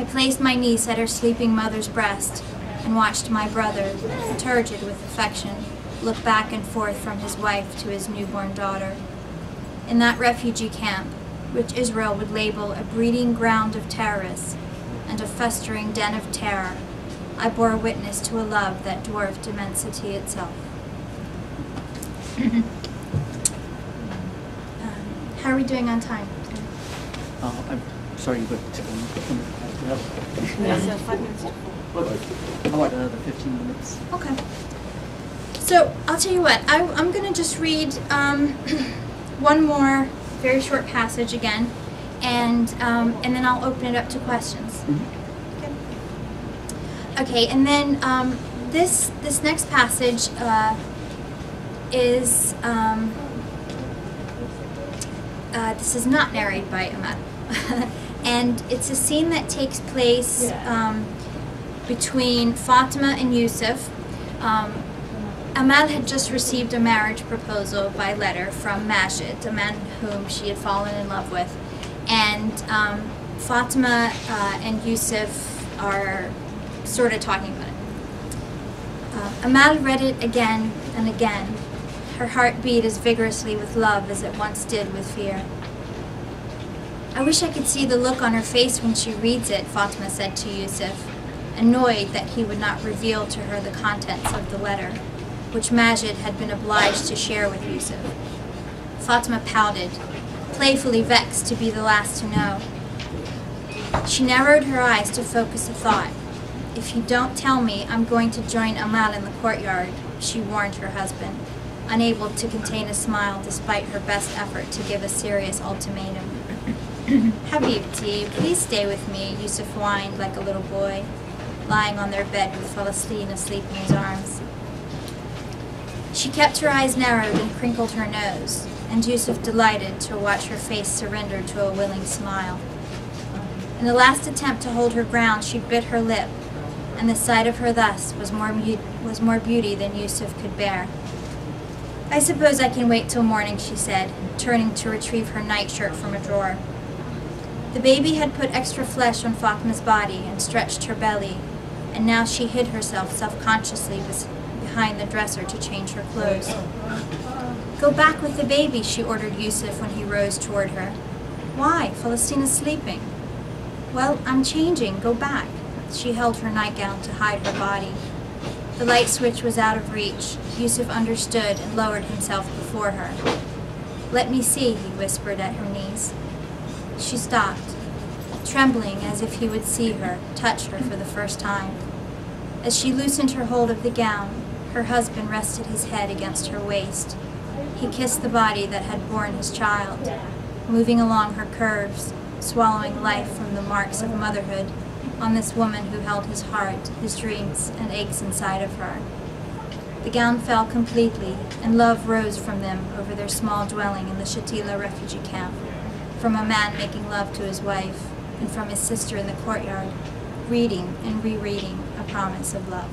I placed my niece at her sleeping mother's breast and watched my brother, turgid with affection, look back and forth from his wife to his newborn daughter. In that refugee camp, which Israel would label a breeding ground of terrorists and a festering den of terror, I bore witness to a love that dwarfed immensity itself. How are we doing on time? I'm sorry, but Yeah, so 5 minutes. how about the 15 minutes? Okay. So I'll tell you what, I'm going to just read one more very short passage again, and then I'll open it up to questions. Okay, and then this next passage is this is not narrated by Amal, and it's a scene that takes place between Fatima and Yusuf. Amal had just received a marriage proposal by letter from Majid, a man whom she had fallen in love with, and Fatima and Yusuf are sort of talking about it. Amal read it again and again. Her heart beat as vigorously with love as it once did with fear. I wish I could see the look on her face when she reads it, Fatima said to Yusuf, annoyed that he would not reveal to her the contents of the letter, which Majid had been obliged to share with Yusuf. Fatima pouted, playfully vexed to be the last to know. She narrowed her eyes to focus a thought. If you don't tell me, I'm going to join Amal in the courtyard, she warned her husband, unable to contain a smile despite her best effort to give a serious ultimatum. Habibti, please stay with me, Yusuf whined like a little boy, lying on their bed with Palestine asleep in his arms. She kept her eyes narrowed and crinkled her nose, and Yusuf delighted to watch her face surrender to a willing smile. In the last attempt to hold her ground, she bit her lip, and the sight of her thus was more beauty than Yusuf could bear. I suppose I can wait till morning, she said, turning to retrieve her nightshirt from a drawer. The baby had put extra flesh on Fatima's body and stretched her belly, and now she hid herself self-consciously behind the dresser to change her clothes. Go back with the baby, she ordered Yusuf when he rose toward her. Why? Palestina's sleeping. Well, I'm changing. Go back. She held her nightgown to hide her body. The light switch was out of reach. Yusuf understood and lowered himself before her. Let me see, he whispered at her knees. She stopped, trembling as if he would see her, touch her for the first time. As she loosened her hold of the gown, her husband rested his head against her waist. He kissed the body that had borne his child, moving along her curves, swallowing life from the marks of motherhood on this woman who held his heart, his dreams, and aches inside of her. The gown fell completely, and love rose from them over their small dwelling in the Shatila refugee camp, from a man making love to his wife, and from his sister in the courtyard, reading and rereading a promise of love.